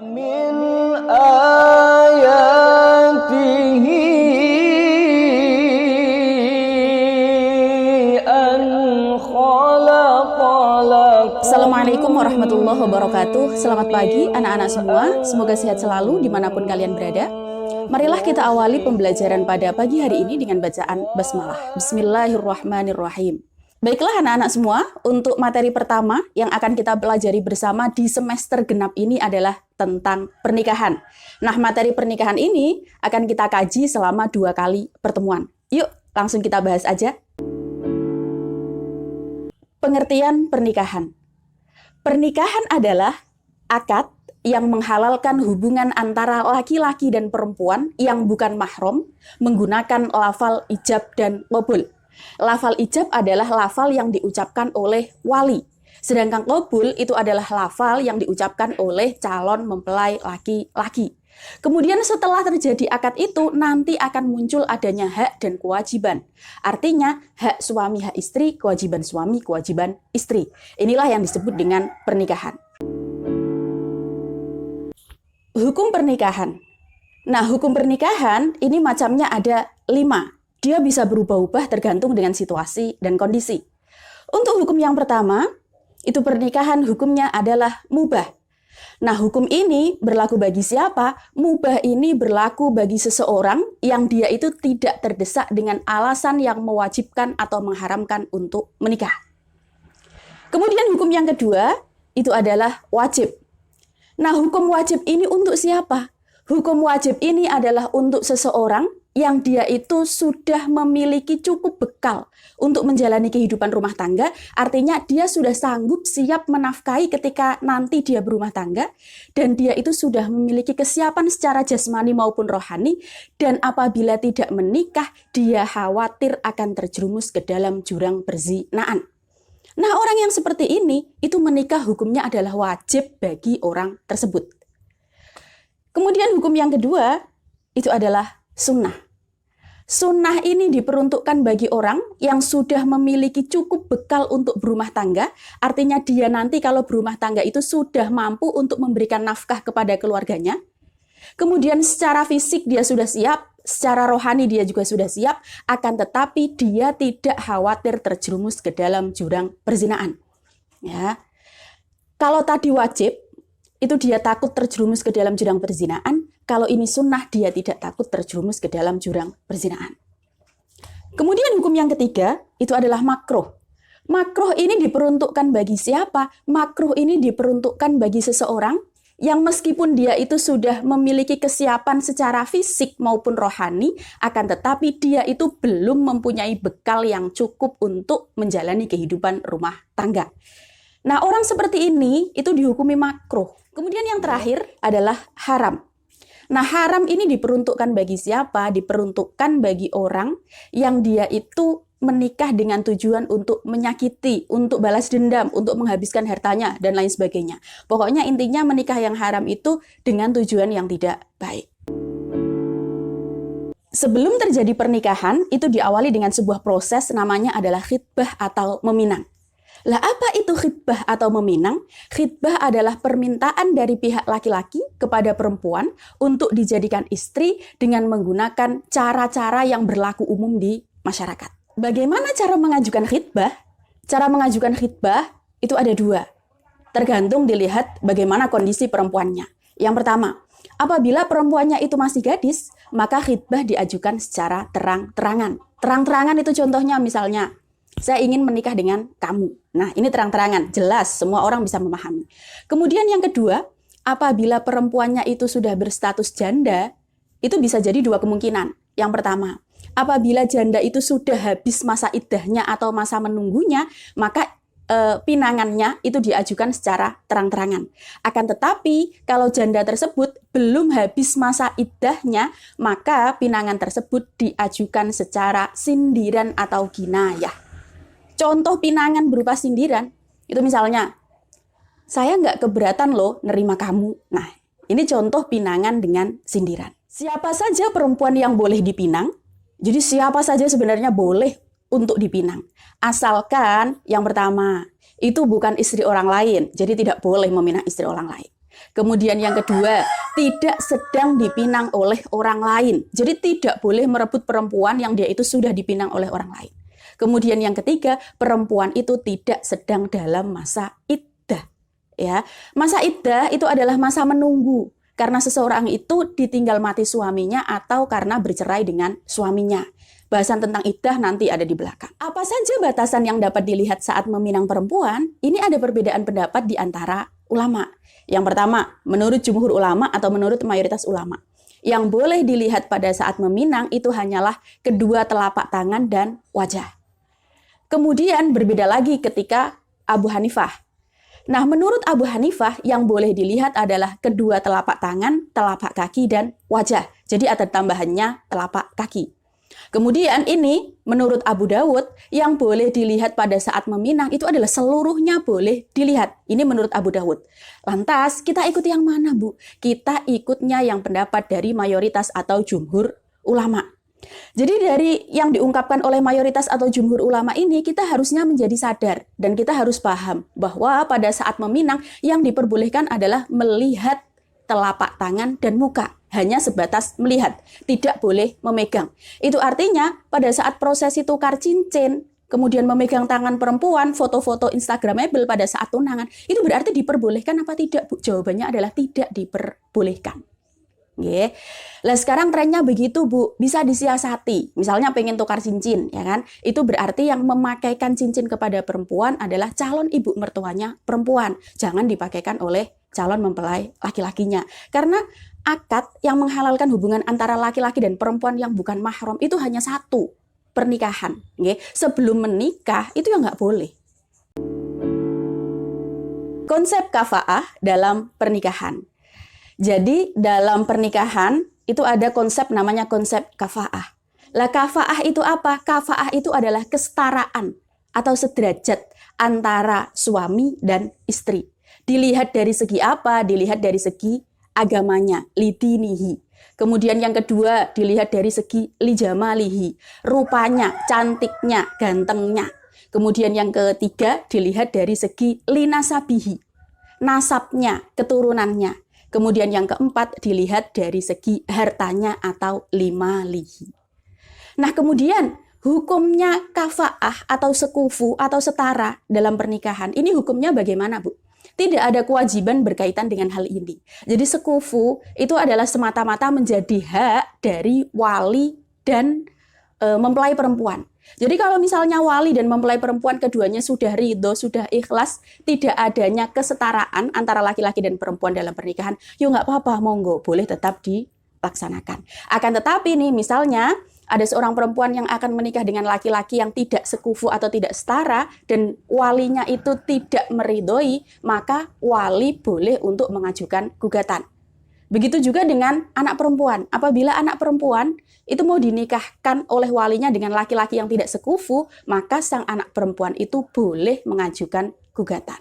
من آياته أن خلق لكم. Assalamualaikum warahmatullahi wabarakatuh. Selamat pagi anak-anak semua. Semoga sehat selalu dimanapun kalian berada. Marilah kita awali pembelajaran pada pagi hari ini dengan bacaan basmalah. Bismillahirrahmanirrahim. Baiklah anak-anak semua, untuk materi pertama yang akan kita pelajari bersama di semester genap ini adalah tentang pernikahan. Nah, materi pernikahan ini akan kita kaji selama 2 kali pertemuan. Yuk, langsung kita bahas aja. Pengertian pernikahan. Pernikahan adalah akad yang menghalalkan hubungan antara laki-laki dan perempuan yang bukan mahram menggunakan lafal ijab dan qabul. Lafal ijab adalah lafal yang diucapkan oleh wali. Sedangkan qabul itu adalah lafal yang diucapkan oleh calon mempelai laki-laki. Kemudian setelah terjadi akad itu, nanti akan muncul adanya hak dan kewajiban. Artinya, hak suami, hak istri, kewajiban suami, kewajiban istri. Inilah yang disebut dengan pernikahan. Hukum pernikahan. Nah, hukum pernikahan ini macamnya ada 5. Dia bisa berubah-ubah tergantung dengan situasi dan kondisi. Untuk hukum yang pertama, itu pernikahan hukumnya adalah mubah. Nah, hukum ini berlaku bagi siapa? Mubah ini berlaku bagi seseorang yang dia itu tidak terdesak dengan alasan yang mewajibkan atau mengharamkan untuk menikah. Kemudian hukum yang kedua, itu adalah wajib. Nah, hukum wajib ini untuk siapa? Hukum wajib ini adalah untuk seseorang yang dia itu sudah memiliki cukup bekal untuk menjalani kehidupan rumah tangga, artinya dia sudah sanggup siap menafkahi ketika nanti dia berumah tangga, dan dia itu sudah memiliki kesiapan secara jasmani maupun rohani, dan apabila tidak menikah, dia khawatir akan terjerumus ke dalam jurang perzinaan. Nah, orang yang seperti ini, itu menikah hukumnya adalah wajib bagi orang tersebut. Kemudian hukum yang kedua, itu adalah sunnah. Sunnah ini diperuntukkan bagi orang yang sudah memiliki cukup bekal untuk berumah tangga, artinya dia nanti kalau berumah tangga itu sudah mampu untuk memberikan nafkah kepada keluarganya. Kemudian secara fisik dia sudah siap, secara rohani dia juga sudah siap, akan tetapi dia tidak khawatir terjerumus ke dalam jurang perzinaan. Ya. Kalau tadi wajib, itu dia takut terjerumus ke dalam jurang perzinaan. Kalau ini sunnah, dia tidak takut terjerumus ke dalam jurang perzinaan. Kemudian hukum yang ketiga, itu adalah makruh. Makruh ini diperuntukkan bagi siapa? Makruh ini diperuntukkan bagi seseorang yang meskipun dia itu sudah memiliki kesiapan secara fisik maupun rohani, akan tetapi dia itu belum mempunyai bekal yang cukup untuk menjalani kehidupan rumah tangga. Nah, orang seperti ini itu dihukumi makruh. Kemudian yang terakhir adalah haram. Nah, haram ini diperuntukkan bagi siapa? Diperuntukkan bagi orang yang dia itu menikah dengan tujuan untuk menyakiti, untuk balas dendam, untuk menghabiskan hartanya, dan lain sebagainya. Pokoknya intinya menikah yang haram itu dengan tujuan yang tidak baik. Sebelum terjadi pernikahan, itu diawali dengan sebuah proses namanya adalah khitbah atau meminang. Lah, apa itu khitbah atau meminang? Khitbah adalah permintaan dari pihak laki-laki kepada perempuan untuk dijadikan istri dengan menggunakan cara-cara yang berlaku umum di masyarakat. Bagaimana cara mengajukan khitbah? Cara mengajukan khitbah itu ada 2. Tergantung dilihat bagaimana kondisi perempuannya. Yang pertama, apabila perempuannya itu masih gadis, maka khitbah diajukan secara terang-terangan. Terang-terangan itu contohnya misalnya, saya ingin menikah dengan kamu. Nah, ini terang-terangan, jelas, semua orang bisa memahami. Kemudian yang kedua, apabila perempuannya itu sudah berstatus janda, itu bisa jadi 2 kemungkinan. Yang pertama, apabila janda itu sudah habis masa iddahnya atau masa menunggunya, maka pinangannya itu diajukan secara terang-terangan. Akan tetapi, kalau janda tersebut belum habis masa iddahnya, maka pinangan tersebut diajukan secara sindiran atau ginayah. Contoh pinangan berupa sindiran, itu misalnya, saya nggak keberatan loh nerima kamu. Nah, ini contoh pinangan dengan sindiran. Siapa saja perempuan yang boleh dipinang? Jadi siapa saja sebenarnya boleh untuk dipinang. Asalkan yang pertama, itu bukan istri orang lain, jadi tidak boleh meminang istri orang lain. Kemudian yang kedua, tidak sedang dipinang oleh orang lain. Jadi tidak boleh merebut perempuan yang dia itu sudah dipinang oleh orang lain. Kemudian yang ketiga, perempuan itu tidak sedang dalam masa iddah. Ya, masa iddah itu adalah masa menunggu karena seseorang itu ditinggal mati suaminya atau karena bercerai dengan suaminya. Bahasan tentang iddah nanti ada di belakang. Apa saja batasan yang dapat dilihat saat meminang perempuan? Ini ada perbedaan pendapat di antara ulama. Yang pertama, menurut jumhur ulama atau menurut mayoritas ulama, yang boleh dilihat pada saat meminang itu hanyalah kedua telapak tangan dan wajah. Kemudian berbeda lagi ketika Abu Hanifah. Nah, menurut Abu Hanifah yang boleh dilihat adalah kedua telapak tangan, telapak kaki, dan wajah. Jadi ada tambahannya telapak kaki. Kemudian ini menurut Abu Dawud yang boleh dilihat pada saat meminang itu adalah seluruhnya boleh dilihat. Ini menurut Abu Dawud. Lantas kita ikut yang mana, Bu? Kita ikutnya yang pendapat dari mayoritas atau jumhur ulama. Jadi dari yang diungkapkan oleh mayoritas atau jumhur ulama ini kita harusnya menjadi sadar dan kita harus paham bahwa pada saat meminang yang diperbolehkan adalah melihat telapak tangan dan muka. Hanya sebatas melihat, tidak boleh memegang. Itu artinya pada saat prosesi tukar cincin, kemudian memegang tangan perempuan, foto-foto Instagramable pada saat tunangan, itu berarti diperbolehkan apa tidak, Bu? Jawabannya adalah tidak diperbolehkan. Oke. Lah sekarang trennya begitu, Bu, bisa disiasati. Misalnya pengen tukar cincin, ya kan? Itu berarti yang memakaikan cincin kepada perempuan adalah calon ibu mertuanya perempuan. Jangan dipakaikan oleh calon mempelai laki-lakinya. Karena akad yang menghalalkan hubungan antara laki-laki dan perempuan yang bukan mahram itu hanya satu, pernikahan. Oke. Sebelum menikah itu ya nggak boleh. Konsep kafa'ah dalam pernikahan. Jadi dalam pernikahan itu ada konsep namanya konsep kafa'ah. Lah kafa'ah itu apa? Kafa'ah itu adalah kesetaraan atau sederajat antara suami dan istri. Dilihat dari segi apa? Dilihat dari segi agamanya, lidinihi. Kemudian yang kedua dilihat dari segi lijamalihi, rupanya, cantiknya, gantengnya. Kemudian yang ketiga dilihat dari segi linasabihi, nasabnya, keturunannya. Kemudian yang keempat dilihat dari segi hartanya atau limalihi. Nah kemudian hukumnya kafa'ah atau sekufu atau setara dalam pernikahan. Ini hukumnya bagaimana, Bu? Tidak ada kewajiban berkaitan dengan hal ini. Jadi sekufu itu adalah semata-mata menjadi hak dari wali dan mempelai perempuan. Jadi kalau misalnya wali dan mempelai perempuan keduanya sudah ridho, sudah ikhlas, tidak adanya kesetaraan antara laki-laki dan perempuan dalam pernikahan, ya nggak apa-apa, monggo, boleh tetap dilaksanakan. Akan tetapi nih, misalnya ada seorang perempuan yang akan menikah dengan laki-laki yang tidak sekufu atau tidak setara, dan walinya itu tidak meridhoi, maka wali boleh untuk mengajukan gugatan. Begitu juga dengan anak perempuan. Apabila anak perempuan itu mau dinikahkan oleh walinya dengan laki-laki yang tidak sekufu, maka sang anak perempuan itu boleh mengajukan gugatan.